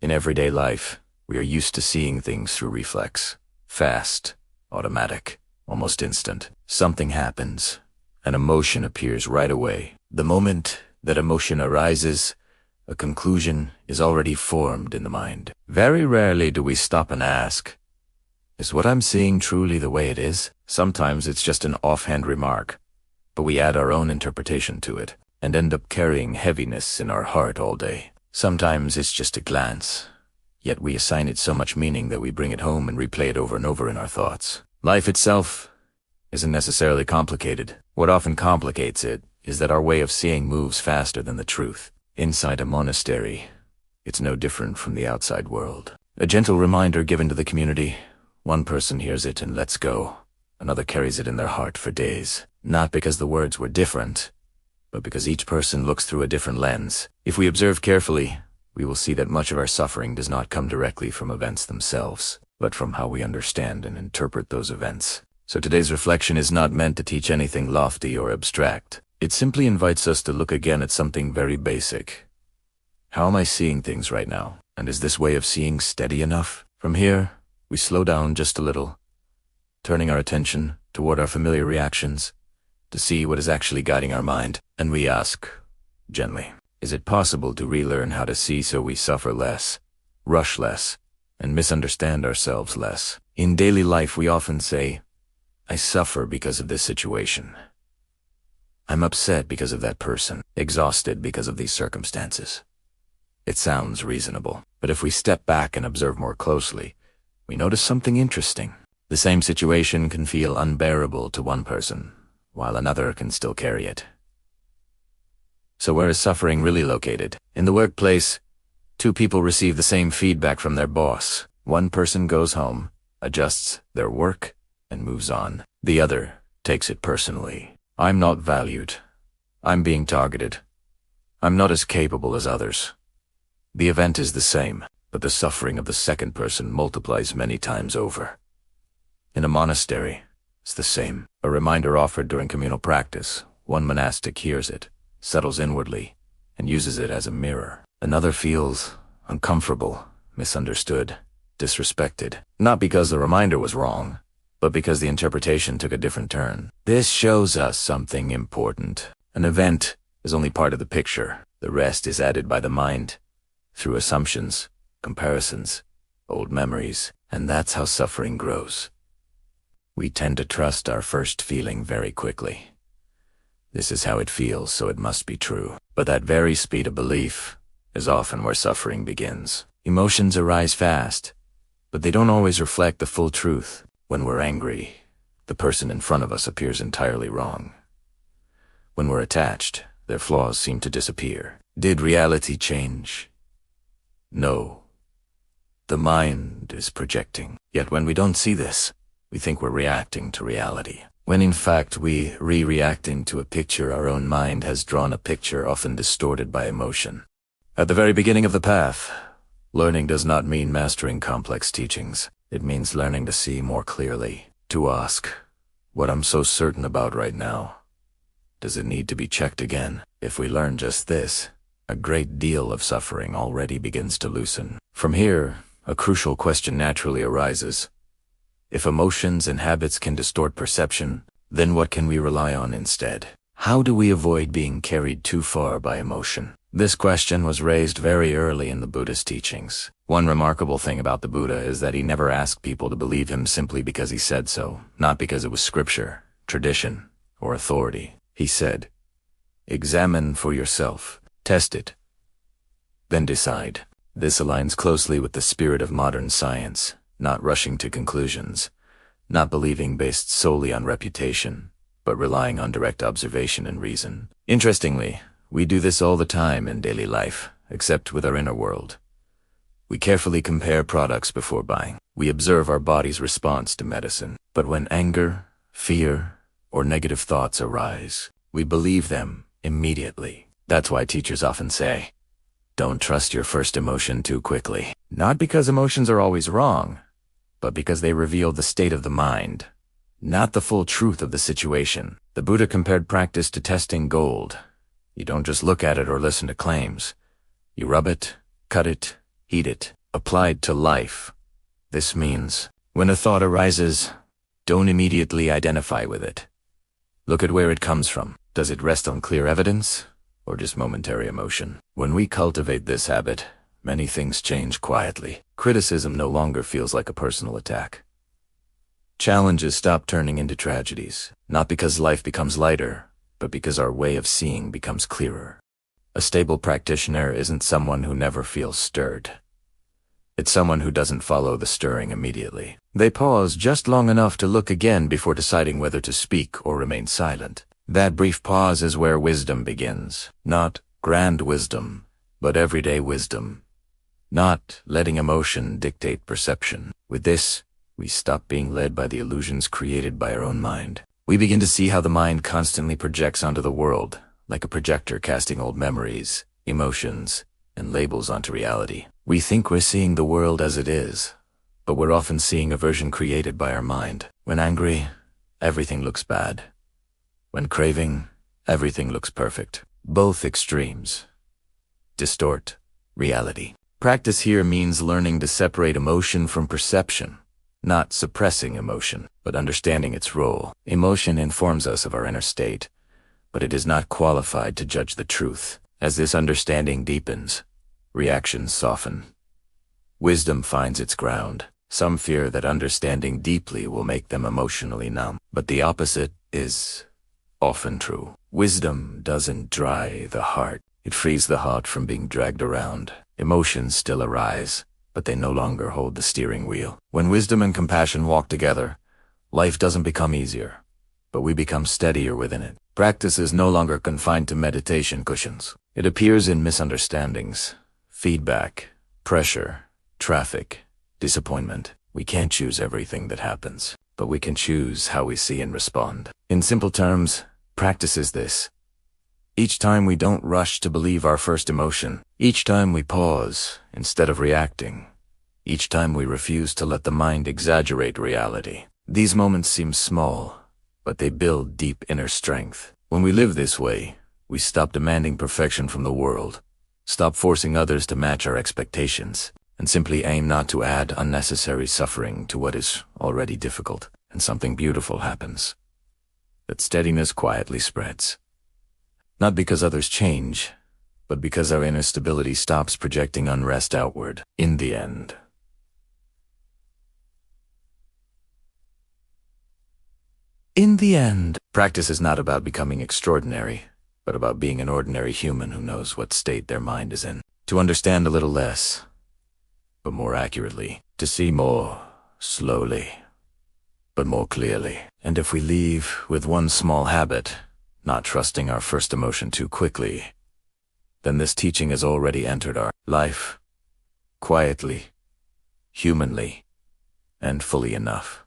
In everyday life, we are used to seeing things through reflex. Fast, automatic, almost instant. Something happens. An emotion appears right away. The moment that emotion arises, a conclusion is already formed in the mind. Very rarely do we stop and ask, is what I'm seeing truly the way it is? Sometimes it's just an offhand remark, but we add our own interpretation to it and end up carrying heaviness in our heart all day. Sometimes it's just a glance, yet we assign it so much meaning that we bring it home and replay it over and over in our thoughts. Life itself isn't necessarily complicated. What often complicates it is that our way of seeing moves faster than the truth. Inside a monastery, it's no different from the outside world. A gentle reminder given to the community. One person hears it and lets go. Another carries it in their heart for days. Not because the words were different, but because each person looks through a different lens. If we observe carefully, we will see that much of our suffering does not come directly from events themselves, but from how we understand and interpret those events. So today's reflection is not meant to teach anything lofty or abstract. It simply invites us to look again at something very basic. How am I seeing things right now? And is this way of seeing steady enough? From here, we slow down just a little, turning our attention toward our familiar reactions to see what is actually guiding our mind. And we ask, gently, is it possible to relearn how to see so we suffer less, rush less, and misunderstand ourselves less? In daily life, we often say, I suffer because of this situation. I'm upset because of that person, exhausted because of these circumstances. It sounds reasonable, but if we step back and observe more closely, we notice something interesting. The same situation can feel unbearable to one person, while another can still carry it. So where is suffering really located? In the workplace, two people receive the same feedback from their boss. One person goes home, adjusts their work, and moves on. The other takes it personally. I'm not valued. I'm being targeted. I'm not as capable as others. The event is the same, but the suffering of the second person multiplies many times over. In a monastery, it's the same. A reminder offered during communal practice. One monastic hears it, settles inwardly, and uses it as a mirror. Another feels uncomfortable, misunderstood, disrespected. Not because the reminder was wrong, but because the interpretation took a different turn. This shows us something important. An event is only part of the picture. The rest is added by the mind, through assumptions, comparisons, old memories, and that's how suffering grows. We tend to trust our first feeling very quickly. This is how it feels, so it must be true. But that very speed of belief is often where suffering begins. Emotions arise fast, but they don't always reflect the full truth. When we're angry, the person in front of us appears entirely wrong. When we're attached, their flaws seem to disappear. Did reality change? No. The mind is projecting. Yet when we don't see this, we think we're reacting to reality. When in fact we re-reacting to a picture our own mind has drawn, a picture often distorted by emotion. At the very beginning of the path, learning does not mean mastering complex teachings. It means learning to see more clearly, to ask, what I'm so certain about right now, does it need to be checked again? If we learn just this, a great deal of suffering already begins to loosen. From here, a crucial question naturally arises. If emotions and habits can distort perception, then what can we rely on instead? How do we avoid being carried too far by emotion? This question was raised very early in the Buddhist teachings. One remarkable thing about the Buddha is that he never asked people to believe him simply because he said so, not because it was scripture, tradition, or authority. He said, examine for yourself, test it, then decide. This aligns closely with the spirit of modern science, not rushing to conclusions, not believing based solely on reputation, but relying on direct observation and reason. Interestingly, we do this all the time in daily life, except with our inner world. We carefully compare products before buying. We observe our body's response to medicine. But when anger, fear, or negative thoughts arise, we believe them immediately. That's why teachers often say, don't trust your first emotion too quickly. Not because emotions are always wrong, but because they reveal the state of the mind, not the full truth of the situation. The Buddha compared practice to testing gold. You don't just look at it or listen to claims. You rub it, cut it, heed it. Applied to life, this means, when a thought arises, don't immediately identify with it. Look at where it comes from. Does it rest on clear evidence, or just momentary emotion? When we cultivate this habit, many things change quietly. Criticism no longer feels like a personal attack. Challenges stop turning into tragedies, not because life becomes lighter, but because our way of seeing becomes clearer. A stable practitioner isn't someone who never feels stirred. It's someone who doesn't follow the stirring immediately. They pause just long enough to look again before deciding whether to speak or remain silent. That brief pause is where wisdom begins. Not grand wisdom, but everyday wisdom. Not letting emotion dictate perception. With this, we stop being led by the illusions created by our own mind. We begin to see how the mind constantly projects onto the world, like a projector casting old memories, emotions, and labels onto reality. We think we're seeing the world as it is, but we're often seeing a version created by our mind. When angry, everything looks bad. When craving, everything looks perfect. Both extremes distort reality. Practice here means learning to separate emotion from perception, not suppressing emotion, but understanding its role. Emotion informs us of our inner state, but it is not qualified to judge the truth. As this understanding deepens, reactions soften. Wisdom finds its ground. Some fear that understanding deeply will make them emotionally numb, but the opposite is often true. Wisdom doesn't dry the heart. It frees the heart from being dragged around. Emotions still arise, but they no longer hold the steering wheel. When wisdom and compassion walk together, life doesn't become easier, but we become steadier within it. Practice is no longer confined to meditation cushions. It appears in misunderstandings, feedback, pressure, traffic, disappointment. We can't choose everything that happens, but we can choose how we see and respond. In simple terms, practice is this. Each time we don't rush to believe our first emotion, each time we pause instead of reacting, each time we refuse to let the mind exaggerate reality. These moments seem small, but they build deep inner strength. When we live this way, we stop demanding perfection from the world, stop forcing others to match our expectations, and simply aim not to add unnecessary suffering to what is already difficult. And something beautiful happens. That steadiness quietly spreads. Not because others change, but because our inner stability stops projecting unrest outward. In the end, practice is not about becoming extraordinary, but about being an ordinary human who knows what state their mind is in. To understand a little less, but more accurately. To see more slowly, but more clearly. And if we leave with one small habit, not trusting our first emotion too quickly, then this teaching has already entered our life, quietly, humanly, and fully enough.